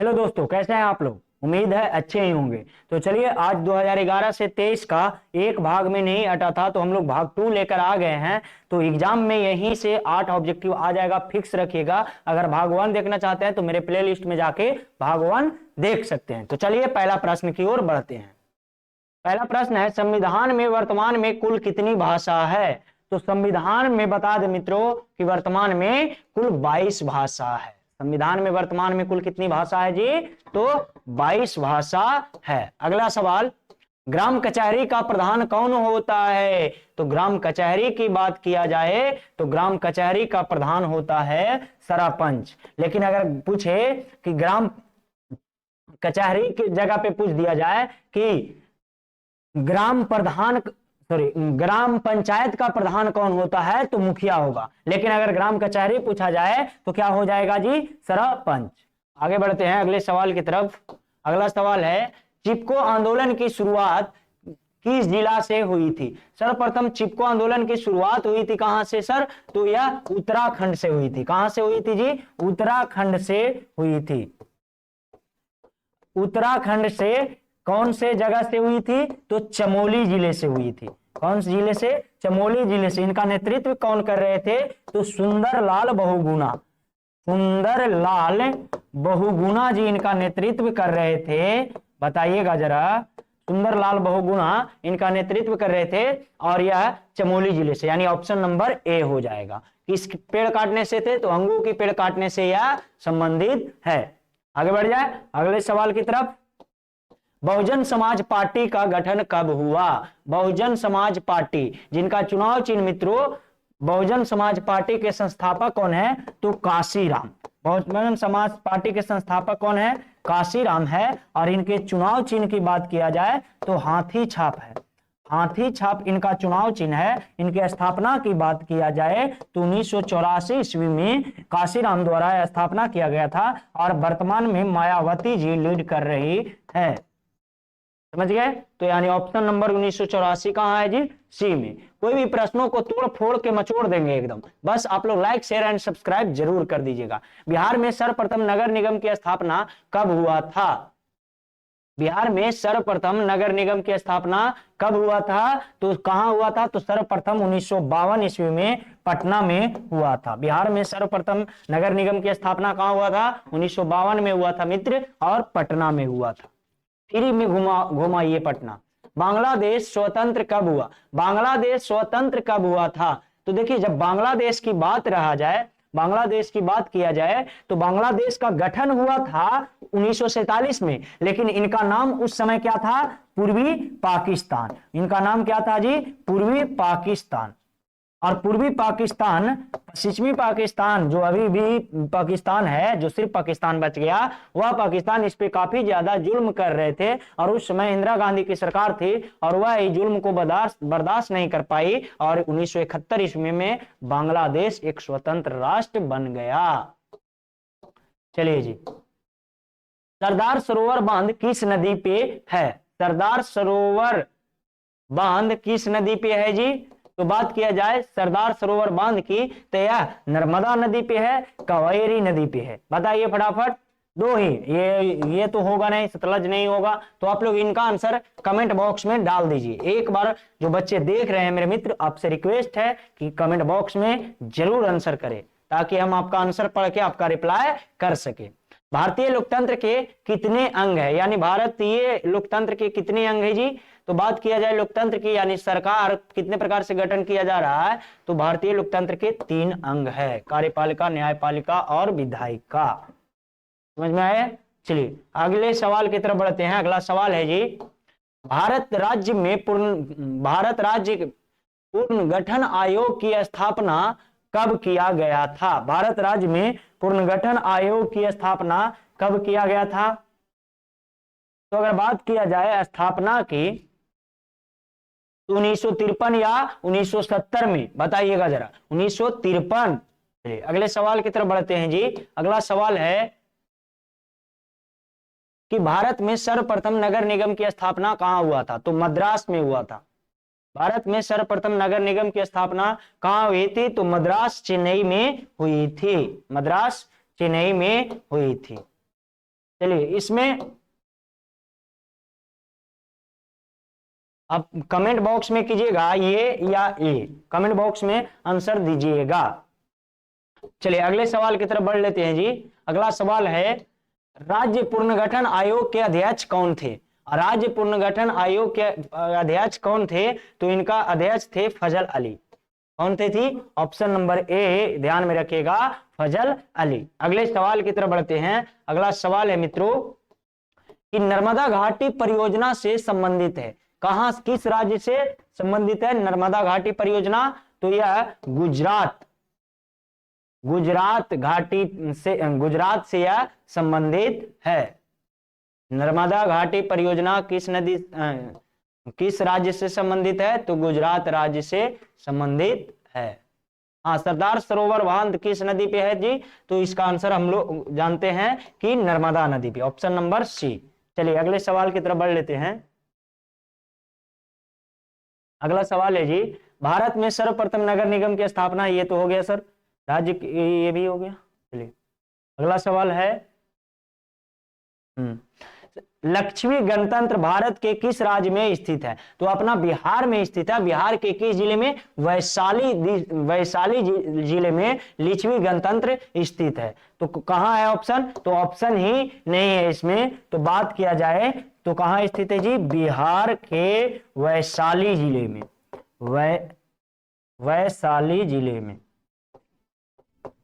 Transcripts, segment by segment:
Hello दोस्तों, कैसे हैं आप लोग। उम्मीद है अच्छे ही होंगे। तो चलिए, आज 2011 से 23 का एक भाग में नहीं अटा था, तो हम लोग भाग 2 लेकर आ गए हैं। तो एग्जाम में यहीं से 8 ऑब्जेक्टिव आ जाएगा, फिक्स रखिएगा। अगर भाग 1 देखना चाहते हैं तो मेरे प्ले लिस्ट में जाके भाग 1 देख सकते हैं। तो चलिए पहला प्रश्न की ओर बढ़ते हैं। पहला प्रश्न है, संविधान में वर्तमान में कुल कितनी भाषा है। तो संविधान में बता दें मित्रों कि वर्तमान में कुल 22 भाषा है। संविधान में वर्तमान में कुल कितनी भाषा है जी, तो 22 भाषा है। अगला सवाल, ग्राम कचहरी का प्रधान कौन होता है। तो ग्राम कचहरी की बात किया जाए तो ग्राम कचहरी का प्रधान होता है सरपंच। लेकिन अगर पूछे कि ग्राम कचहरी की जगह पे पूछ दिया जाए कि ग्राम पंचायत का प्रधान कौन होता है, तो मुखिया होगा। लेकिन अगर ग्राम कचहरी पूछा जाए तो क्या हो जाएगा जी, सरपंच। आगे बढ़ते हैं अगले सवाल की तरफ। अगला सवाल है, चिपको आंदोलन की शुरुआत किस जिला से हुई थी। सर्वप्रथम चिपको आंदोलन की शुरुआत हुई थी कहां से सर, तो यह उत्तराखंड से हुई थी। कहां से हुई थी जी, उत्तराखंड से हुई थी। उत्तराखंड से कौन से जगह से हुई थी, तो चमोली जिले से हुई थी। कौन से जिले से, चमोली जिले से। इनका नेतृत्व कौन कर रहे थे, तो सुंदरलाल बहुगुणा। सुंदरलाल बहुगुणा जी इनका नेतृत्व कर रहे थे। बताइएगा जरा, सुंदरलाल बहुगुणा इनका नेतृत्व कर रहे थे, और यह चमोली जिले से, यानी ऑप्शन नंबर ए हो जाएगा। किस पेड़ काटने से थे, तो अंगूर की पेड़ काटने से यह संबंधित है। आगे बढ़ जाए अगले सवाल की तरफ। बहुजन समाज पार्टी का गठन कब हुआ। बहुजन समाज पार्टी जिनका चुनाव चिन्ह मित्रों, बहुजन समाज पार्टी के संस्थापक कौन है, तो काशीराम। बहुजन समाज पार्टी के संस्थापक कौन है, काशीराम है। और इनके चुनाव चिन्ह की बात किया जाए तो हाथी छाप है। हाथी छाप इनका चुनाव चिन्ह है। इनकी स्थापना की बात किया जाए तो 1984 ईस्वी में काशीराम द्वारा स्थापना किया गया था, और वर्तमान में मायावती जी लीड कर रही है। समझ गए, तो यानी ऑप्शन नंबर 1984 कहां है जी, सी में। कोई भी प्रश्नों को तोड़ फोड़ के मचोड़ देंगे एकदम। बस आप लोग लाइक शेयर एंड सब्सक्राइब जरूर कर दीजिएगा। बिहार में सर्वप्रथम नगर निगम की स्थापना कब हुआ था। बिहार में सर्वप्रथम नगर निगम की स्थापना कब हुआ था, तो कहां हुआ था, तो सर्वप्रथम 1952 ईस्वी में पटना में हुआ था। बिहार में सर्वप्रथम नगर निगम की स्थापना कहां हुआ था, 1952 में हुआ था मित्र, और पटना में हुआ था। फ्री में घुमाइए पटना। बांग्लादेश स्वतंत्र कब हुआ। बांग्लादेश स्वतंत्र कब हुआ था, तो देखिए, जब बांग्लादेश की बात रहा जाए, बांग्लादेश की बात किया जाए तो बांग्लादेश का गठन हुआ था 1947 में। लेकिन इनका नाम उस समय क्या था, पूर्वी पाकिस्तान। इनका नाम क्या था जी, पूर्वी पाकिस्तान। और पूर्वी पाकिस्तान, पश्चिमी पाकिस्तान जो अभी भी पाकिस्तान है, जो सिर्फ पाकिस्तान बच गया, वह पाकिस्तान इस पे काफी ज्यादा जुल्म कर रहे थे। और उस समय इंदिरा गांधी की सरकार थी, और वह इस जुल्म को बर्दाश्त नहीं कर पाई, और 1971 ईस्वी में बांग्लादेश एक स्वतंत्र राष्ट्र बन गया। चलिए जी, सरदार सरोवर बांध किस नदी पे है। सरदार सरोवर बांध किस नदी पे है जी, तो बात किया जाए सरदार सरोवर बांध की, तो यह नर्मदा नदी पे है, कावेरी नदी पे है। बताइए फटाफट, दो ही, ये तो होगा नहीं, सतलज नहीं होगा। तो आप लोग इनका आंसर कमेंट बॉक्स में डाल दीजिए। एक बार जो बच्चे देख रहे हैं मेरे मित्र, आपसे रिक्वेस्ट है कि कमेंट बॉक्स में जरूर आंसर करें, ताकि हम आपका आंसर पढ़ के आपका रिप्लाई कर सके। भारतीय लोकतंत्र के कितने अंग है, यानी भारतीय लोकतंत्र के कितने अंग है जी, तो बात किया जाए लोकतंत्र की, यानी सरकार कितने प्रकार से गठन किया जा रहा है, तो भारतीय लोकतंत्र के 3 अंग है, कार्यपालिका, न्यायपालिका और विधायिका। समझ में आए। चलिए अगले सवाल की तरफ बढ़ते हैं। अगला सवाल है जी, भारत राज्य पूर्ण गठन आयोग की स्थापना कब किया गया था। भारत राज्य में पूर्ण गठन आयोग की स्थापना कब किया गया था, तो अगर बात किया जाए स्थापना की, 1953 या 1970 में। बताइएगा जरा, 1953। अगले सवाल की तरफ बढ़ते हैं जी। अगला सवाल है कि भारत में सर्वप्रथम नगर निगम की स्थापना कहां हुआ था, तो मद्रास में हुआ था। भारत में सर्वप्रथम नगर निगम की स्थापना कहां हुई थी, तो मद्रास चेन्नई में हुई थी। मद्रास चेन्नई में हुई थी। चलिए इसमें आप कमेंट बॉक्स में कीजिएगा ये या ए, कमेंट बॉक्स में आंसर दीजिएगा। चलिए अगले सवाल की तरफ बढ़ लेते हैं जी। अगला सवाल है राज्य पुनर्गठन आयोग के अध्यक्ष कौन थे? राज्य पुनर्गठन आयोग के अध्यक्ष कौन थे? तो इनका अध्यक्ष थे फजल अली। कौन थे थी? ऑप्शन नंबर ए ध्यान में रखिएगा, फजल अली। अगले सवाल की तरफ बढ़ते हैं। अगला सवाल है मित्रों कि नर्मदा घाटी परियोजना से संबंधित है। कहां, किस राज्य से संबंधित है नर्मदा घाटी परियोजना? तो यह गुजरात घाटी से, गुजरात से यह संबंधित है। नर्मदा घाटी परियोजना किस नदी, किस राज्य से संबंधित है? तो गुजरात राज्य से संबंधित है। हाँ, सरदार सरोवर बांध किस नदी पे है जी? तो इसका आंसर हम लोग जानते हैं कि नर्मदा नदी पे, ऑप्शन नंबर सी। चलिए अगले सवाल की तरफ बढ़ लेते हैं। अगला सवाल है जी भारत में सर्वप्रथम नगर निगम की स्थापना, ये तो हो गया सर, राज्य ये भी हो गया। चलिए अगला सवाल है लक्ष्मी गणतंत्र भारत के किस राज्य में स्थित है? तो अपना बिहार में स्थित है। बिहार के किस जिले में? वैशाली जिले में लिच्छवी गणतंत्र स्थित है। तो कहां है ऑप्शन? तो ऑप्शन ही नहीं है इसमें। तो बात किया जाए तो कहां स्थित है जी? बिहार के वैशाली जिले में, वैशाली जिले में।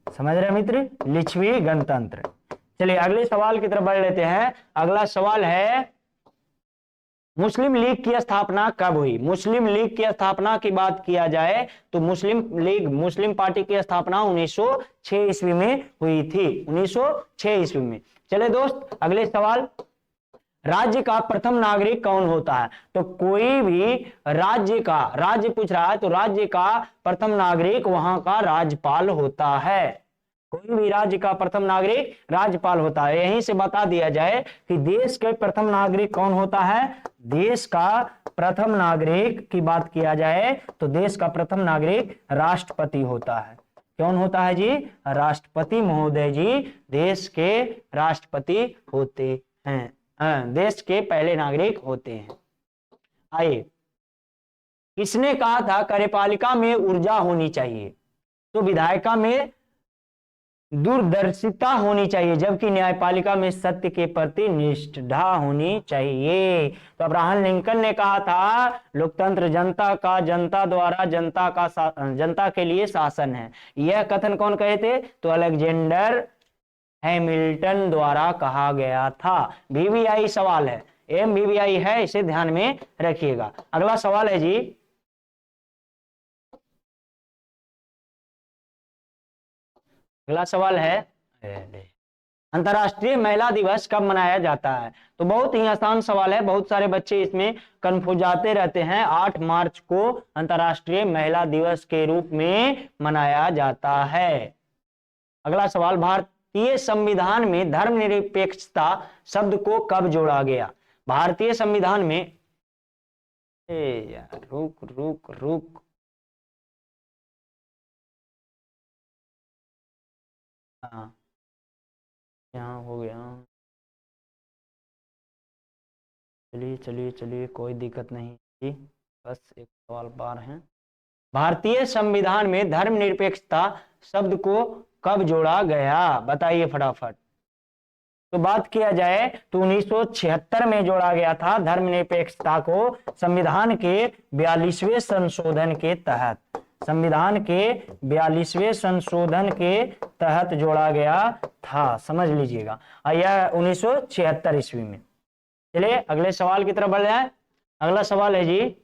समझ रहे मित्र, लिच्छवी गणतंत्र। चलिए अगले सवाल की तरफ बढ़ लेते हैं। अगला सवाल है मुस्लिम लीग की स्थापना कब हुई? मुस्लिम लीग की स्थापना की बात किया जाए तो मुस्लिम लीग, मुस्लिम पार्टी की स्थापना 1906 ईस्वी में हुई थी, 1906 ईस्वी में। चले दोस्त अगले सवाल, राज्य का प्रथम नागरिक कौन होता है? तो कोई भी राज्य पूछ रहा है तो राज्य का प्रथम नागरिक वहां का राज्यपाल होता है। कोई भी राज्य का प्रथम नागरिक राज्यपाल होता है। यहीं से बता दिया जाए कि देश के प्रथम नागरिक कौन होता है? देश का प्रथम नागरिक की बात किया जाए तो देश का प्रथम नागरिक राष्ट्रपति होता है। कौन होता है जी? राष्ट्रपति महोदय जी देश के राष्ट्रपति होते हैं, देश के पहले नागरिक होते हैं। आइए, किसने कहा था कार्यपालिका में ऊर्जा होनी चाहिए? तो विधायिका में दूरदर्शिता होनी चाहिए, जबकि न्यायपालिका में सत्य के प्रति निष्ठा होनी चाहिए। तो अब्राहम लिंकन ने कहा था लोकतंत्र जनता का, जनता द्वारा जनता के लिए शासन है। यह कथन कौन कहे थे? तो अलेक्जेंडर हैमिल्टन द्वारा कहा गया था। वीवीआई सवाल है, MVVI है, इसे ध्यान में रखिएगा। अगला सवाल है जी अगला सवाल है अंतर्राष्ट्रीय महिला दिवस कब मनाया जाता है? तो बहुत ही आसान सवाल है, बहुत सारे बच्चे इसमें कंफ्यूज जाते रहते हैं। 8 मार्च को अंतर्राष्ट्रीय महिला दिवस के रूप में मनाया जाता है। अगला सवाल, भारतीय संविधान में धर्मनिरपेक्षता शब्द को कब जोड़ा गया? भारतीय संविधान में यार रुक हाँ, यहाँ हो गया। चलिए कोई दिक्कत नहीं जी, बस एक सवाल बार है। भारतीय संविधान में धर्मनिरपेक्षता शब्द को कब जोड़ा गया? बताइए फटाफट। तो बात किया जाए तो 1976 में जोड़ा गया था धर्मनिरपेक्षता को, संविधान के 42वें संशोधन के तहत। संविधान के 42वें संशोधन के तहत जोड़ा गया था, समझ लीजिएगा। यह 1976 ईस्वी में। चलिए अगले सवाल की तरफ बढ़ जाए। अगला सवाल है जी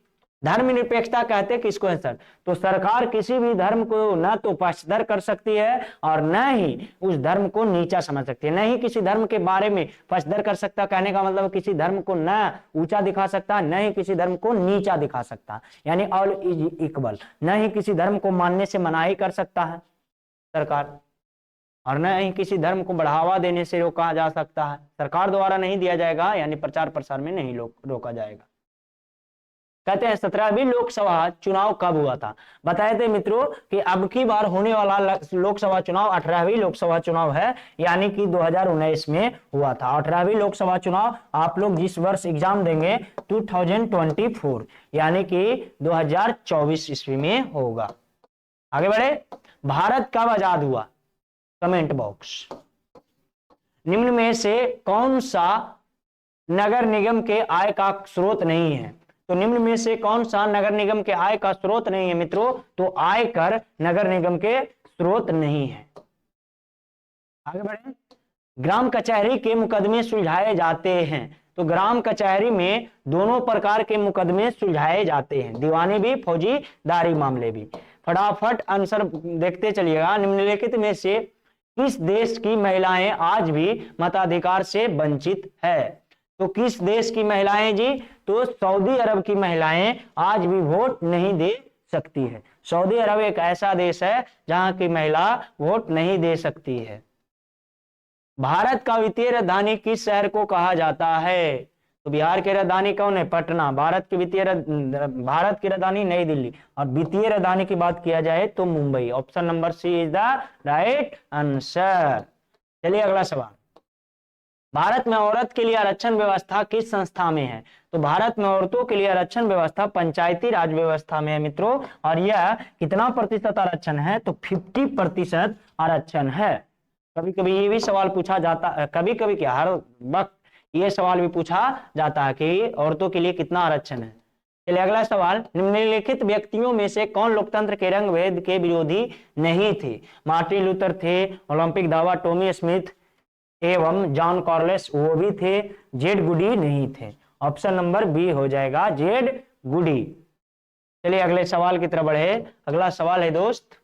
धर्मनिरपेक्षता कहते किसको है सर? तो सरकार किसी भी धर्म को न तो पक्षधर कर सकती है और न ही उस धर्म को नीचा समझ सकती है, न ही किसी धर्म के बारे में पक्षधर कर सकता। कहने का मतलब किसी धर्म को न ऊंचा दिखा सकता, न ही किसी धर्म को नीचा दिखा सकता, यानी ऑल इज इक्वल। न ही किसी धर्म को मानने से मनाही कर सकता है सरकार, और न ही किसी धर्म को बढ़ावा देने से रोका जा सकता है। सरकार द्वारा नहीं दिया जाएगा, यानी प्रचार प्रसार में नहीं रोका जाएगा। कहते हैं 17वीं लोकसभा चुनाव कब हुआ था। बताए थे मित्रों कि अब की बार होने वाला लोकसभा चुनाव 18वीं लोकसभा चुनाव है, यानी कि 2019 में हुआ था। 18वीं लोकसभा चुनाव आप लोग जिस वर्ष एग्जाम देंगे 2024 यानी कि 2024 ईस्वी में होगा। आगे बढ़े, भारत कब आजाद हुआ, कमेंट बॉक्स। निम्न में से कौन सा नगर निगम के आय का स्रोत नहीं है, तो निम्न में से कौन सा नगर निगम के आय का स्रोत नहीं है मित्रों, तो आयकर नगर निगम के स्रोत नहीं है। आगे बढ़े, ग्राम कचहरी के मुकदमे सुलझाए जाते हैं, तो ग्राम कचहरी में दोनों प्रकार के मुकदमे सुलझाए जाते हैं, दीवानी भी फौजीदारी मामले भी। फटाफट आंसर देखते चलिएगा। निम्नलिखित में से किस देश की महिलाएं आज भी मताधिकार से वंचित है, तो किस देश की महिलाएं जी, तो सऊदी अरब की महिलाएं आज भी वोट नहीं दे सकती है। सऊदी अरब एक ऐसा देश है जहां की महिला वोट नहीं दे सकती है। भारत का वित्तीय राजधानी किस शहर को कहा जाता है, तो बिहार की राजधानी कौन है, पटना। भारत की राजधानी नई दिल्ली, और वित्तीय राजधानी की बात किया जाए तो Mumbai. Option number C is the right answer. चलिए अगला सवाल, भारत में औरत के लिए आरक्षण व्यवस्था किस संस्था में है, तो भारत में औरतों के लिए आरक्षण व्यवस्था पंचायती राज व्यवस्था में है मित्रों। और यह कितना प्रतिशत आरक्षण है, तो 50% आरक्षण है। कभी कभी ये भी सवाल पूछा जाता है, कभी कभी क्या हर वक्त ये सवाल भी पूछा जाता है कि औरतों के लिए कितना आरक्षण है। चलिए अगला सवाल, निम्नलिखित व्यक्तियों में से कौन लोकतंत्र के रंग भेद के विरोधी नहीं थे, मार्टिन लूथर थे, ओलंपिक दावा टॉमी स्मिथ एवं जॉन कॉर्लिस वो भी थे, जेड गुडी नहीं थे। ऑप्शन नंबर बी हो जाएगा, जेड गुडी। चलिए अगले सवाल की तरफ बढ़े। अगला सवाल है दोस्त,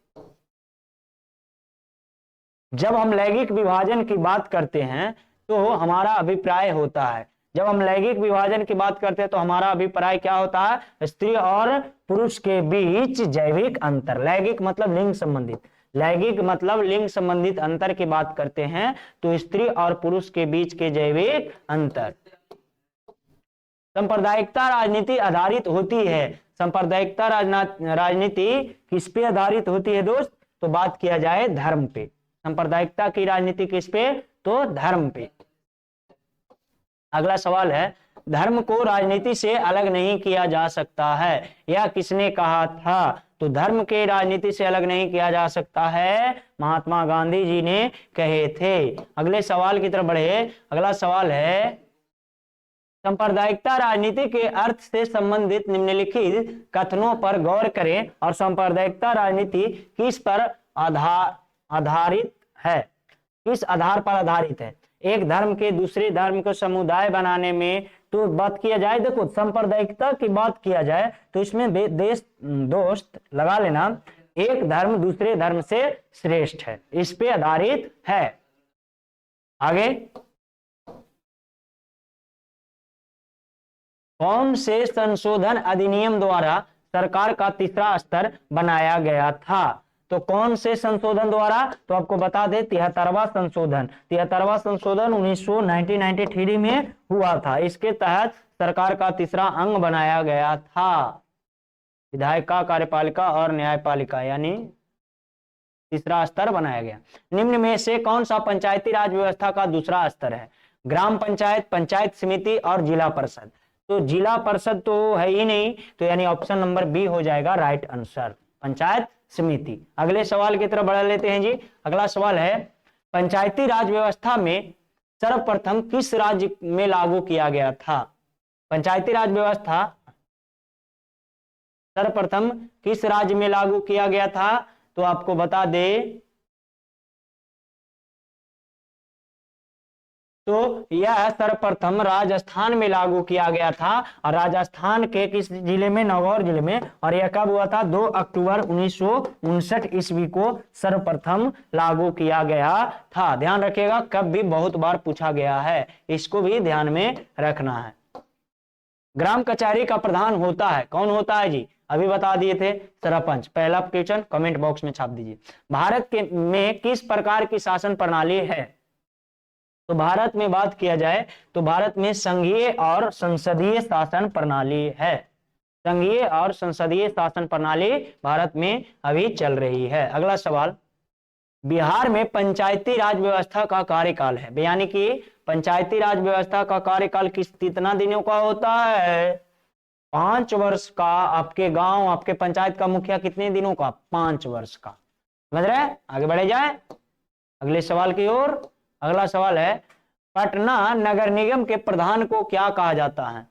जब हम लैंगिक विभाजन की बात करते हैं तो हमारा अभिप्राय होता है, जब हम लैंगिक विभाजन की बात करते हैं तो हमारा अभिप्राय क्या होता है, स्त्री और पुरुष के बीच जैविक अंतर। लैंगिक मतलब लिंग संबंधित, लैंगिक मतलब लिंग संबंधित अंतर की बात करते हैं तो स्त्री और पुरुष के बीच के जैविक अंतर। सांप्रदायिकता राजनीति आधारित होती है, सांप्रदायिकता राजनीति किस पे आधारित होती है दोस्त, तो बात किया जाए धर्म पे। सांप्रदायिकता की राजनीति किस पे, तो धर्म पे। अगला सवाल है, धर्म को राजनीति से अलग नहीं किया जा सकता है, यह किसने कहा था, तो धर्म के राजनीति से अलग नहीं किया जा सकता है, महात्मा गांधी जी ने कहे थे। अगले सवाल की तरफ बढ़े। अगला सवाल है, सांप्रदायिकता राजनीति के अर्थ से संबंधित निम्नलिखित कथनों पर गौर करें और सांप्रदायिकता राजनीति किस पर आधारित है, किस आधार पर आधारित है। एक धर्म के दूसरे धर्म को समुदाय बनाने में, तो बात किया जाए, देखो सांप्रदायिकता की बात किया जाए तो इसमें देश दोस्त लगा लेना, एक धर्म दूसरे धर्म से श्रेष्ठ है, इस पे आधारित है। आगे, कौन से संशोधन अधिनियम द्वारा सरकार का तीसरा स्तर बनाया गया था, तो कौन से संशोधन द्वारा, तो आपको बता दें 73वां संशोधन। 73वां संशोधन 1993 में हुआ था। इसके तहत सरकार का तीसरा अंग बनाया गया था, विधायिका, कार्यपालिका और न्यायपालिका, यानी तीसरा स्तर बनाया गया। निम्न में से कौन सा पंचायती राज व्यवस्था का दूसरा स्तर है, ग्राम पंचायत, पंचायत समिति और जिला परिषद। तो जिला परिषद तो है ही नहीं, तो यानी ऑप्शन नंबर बी हो जाएगा राइट आंसर, पंचायत समिति। अगले सवाल की तरफ बढ़ा लेते हैं जी। अगला सवाल है, पंचायती राज व्यवस्था में सर्वप्रथम किस राज्य में लागू किया गया था, पंचायती राज व्यवस्था सर्वप्रथम किस राज्य में लागू किया गया था, तो आपको बता दे तो यह सर्वप्रथम राजस्थान में लागू किया गया था, और राजस्थान के किस जिले में, नागौर जिले में। और यह कब हुआ था, 2 अक्टूबर 1959 ईस्वी को सर्वप्रथम लागू किया गया था। ध्यान रखिएगा, कब भी बहुत बार पूछा गया है, इसको भी ध्यान में रखना है। ग्राम कचहरी का प्रधान होता है, कौन होता है जी, अभी बता दिए थे, सरपंच। पहला क्वेश्चन कमेंट बॉक्स में छाप दीजिए। भारत में किस प्रकार की शासन प्रणाली है, तो भारत में बात किया जाए तो भारत में संघीय और संसदीय शासन प्रणाली है। संघीय और संसदीय शासन प्रणाली भारत में अभी चल रही है। अगला सवाल, बिहार में पंचायती राज व्यवस्था का कार्यकाल है, यानी कि पंचायती राज व्यवस्था का कार्यकाल कितना दिनों का होता है? 5 वर्ष का। आपके गांव, आपके पंचायत का मुखिया कितने दिनों का? 5 वर्ष का। समझ रहे हैं? आगे बढ़े जाए अगले सवाल की ओर। अगला सवाल है, पटना नगर निगम के प्रधान को क्या कहा जाता है?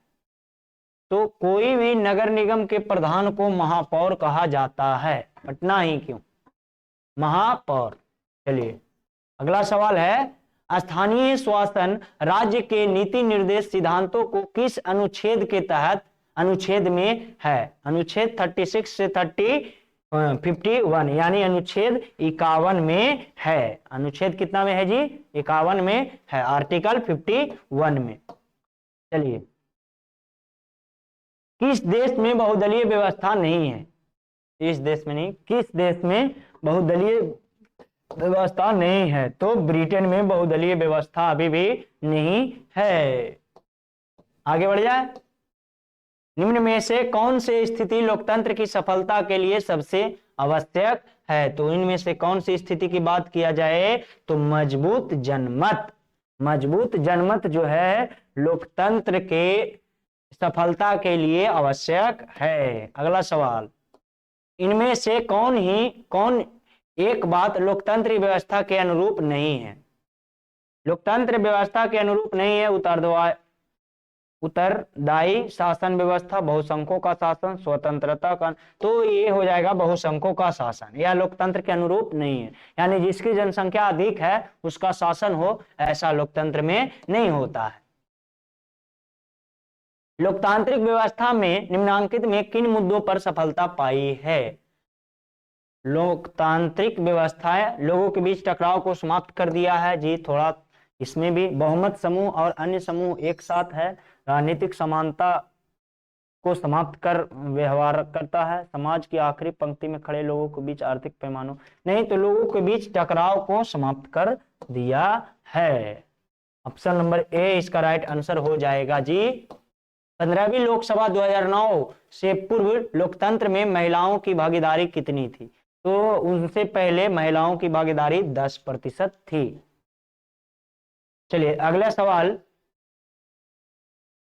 तो कोई भी नगर निगम के प्रधान को महापौर कहा जाता है। पटना ही क्यों, महापौर। चलिए अगला सवाल है, स्थानीय शासन राज्य के नीति निर्देश सिद्धांतों को किस अनुच्छेद के तहत अनुच्छेद में है? अनुच्छेद 36 से 51, यानी अनुच्छेद 51 में है। अनुच्छेद कितना में है जी? 51 में है, आर्टिकल 51 में। चलिए, किस देश में बहुदलीय व्यवस्था नहीं है? इस देश में नहीं, किस देश में बहुदलीय व्यवस्था नहीं है? तो ब्रिटेन में बहुदलीय व्यवस्था अभी भी नहीं है। आगे बढ़ जाए, निम्न में से कौन सी स्थिति लोकतंत्र की सफलता के लिए सबसे आवश्यक है? तो इनमें से कौन सी स्थिति की बात किया जाए? तो मजबूत जनमत। मजबूत जनमत जो है लोकतंत्र के सफलता के लिए आवश्यक है। अगला सवाल, इनमें से कौन एक बात लोकतंत्र व्यवस्था के अनुरूप नहीं है? लोकतंत्र व्यवस्था के अनुरूप नहीं है। उत्तरदायी शासन व्यवस्था, बहुसंख्यों का शासन, स्वतंत्रता का, तो ये हो जाएगा बहुसंख्यों का शासन। यह लोकतंत्र के अनुरूप नहीं है, यानी जिसकी जनसंख्या अधिक है उसका शासन हो, ऐसा लोकतंत्र में नहीं होता है। लोकतांत्रिक व्यवस्था में निम्नांकित में किन मुद्दों पर सफलता पाई है? लोकतांत्रिक व्यवस्थाएं लोगों के बीच टकराव को समाप्त कर दिया है जी। थोड़ा इसमें भी बहुमत समूह और अन्य समूह एक साथ है। राजनीतिक समानता को समाप्त कर व्यवहार करता है। समाज की आखिरी पंक्ति में खड़े लोगों के बीच आर्थिक पैमानों नहीं, तो लोगों के बीच टकराव को समाप्त कर दिया है। ऑप्शन नंबर ए इसका राइट आंसर हो जाएगा जी। 15वीं लोकसभा 2009 से पूर्व लोकतंत्र में महिलाओं की भागीदारी कितनी थी? तो उनसे पहले महिलाओं की भागीदारी 10% थी। चलिए अगला सवाल,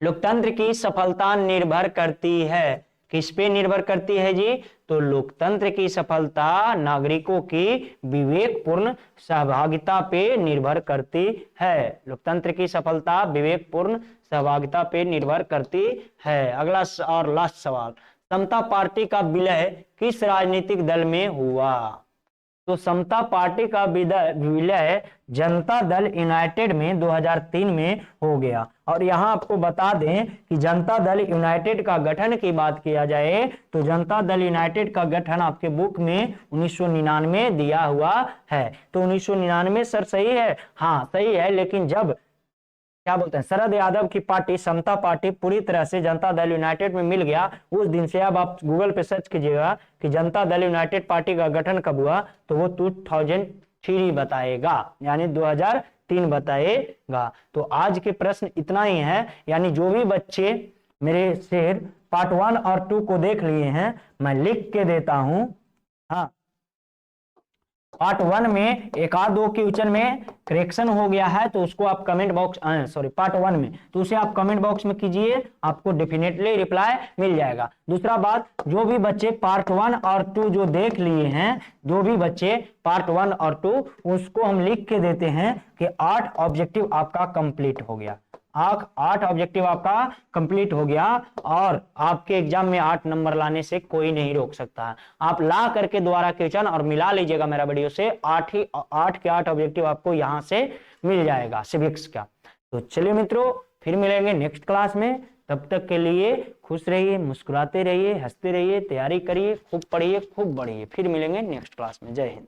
लोकतंत्र की सफलता निर्भर करती है, किस पे निर्भर करती है जी? तो लोकतंत्र की सफलता नागरिकों की विवेकपूर्ण सहभागिता पे निर्भर करती है। लोकतंत्र की सफलता विवेकपूर्ण सहभागिता पे निर्भर करती है। अगला और लास्ट सवाल, समता पार्टी का विलय किस राजनीतिक दल में हुआ? तो समता पार्टी का विलय जनता दल यूनाइटेड में 2003 में हो गया। और यहां आपको बता दें कि जनता दल यूनाइटेड का गठन की बात किया जाए तो जनता दल यूनाइटेड का गठन आपके बुक में 1999 दिया हुआ है। तो 1999 सर सही है? हाँ सही है, लेकिन जब क्या बोलते हैं शरद यादव की पार्टी समता पार्टी पूरी तरह से जनता दल यूनाइटेड में मिल गया, उस दिन से अब आप गूगल पे सर्च कीजिएगा कि जनता दल यूनाइटेड पार्टी का गठन कब हुआ, तो वो 2003 बताएगा, यानी 2003 बताएगा। तो आज के प्रश्न इतना ही है, यानी जो भी बच्चे मेरे शेर पार्ट 1 और 2 को देख लिए हैं मैं लिख के देता हूं। हाँ, पार्ट 1 में एक आध दो क्वेश्चन में करेक्शन हो गया है तो उसको आप कमेंट बॉक्स पार्ट 1 में तो उसे आप कमेंट बॉक्स में कीजिए, आपको डेफिनेटली रिप्लाई मिल जाएगा। दूसरा बात, जो भी बच्चे पार्ट 1 और 2 जो देख लिए हैं, जो भी बच्चे पार्ट 1 और 2 उसको हम लिख के देते हैं कि 8 ऑब्जेक्टिव आपका कंप्लीट हो गया। 8 ऑब्जेक्टिव आपका कंप्लीट हो गया और आपके एग्जाम में 8 नंबर लाने से कोई नहीं रोक सकता है। आप ला करके दोबारा क्वेश्चन और मिला लीजिएगा मेरा वीडियो से, 8 के 8 ऑब्जेक्टिव आपको यहां से मिल जाएगा सिविक्स का। तो चलिए मित्रों, फिर मिलेंगे नेक्स्ट क्लास में। तब तक के लिए खुश रहिए, मुस्कुराते रहिए, हंसते रहिए, तैयारी करिए, खूब पढ़िए, खूब बढ़िए। फिर मिलेंगे नेक्स्ट क्लास में। जय हिंद।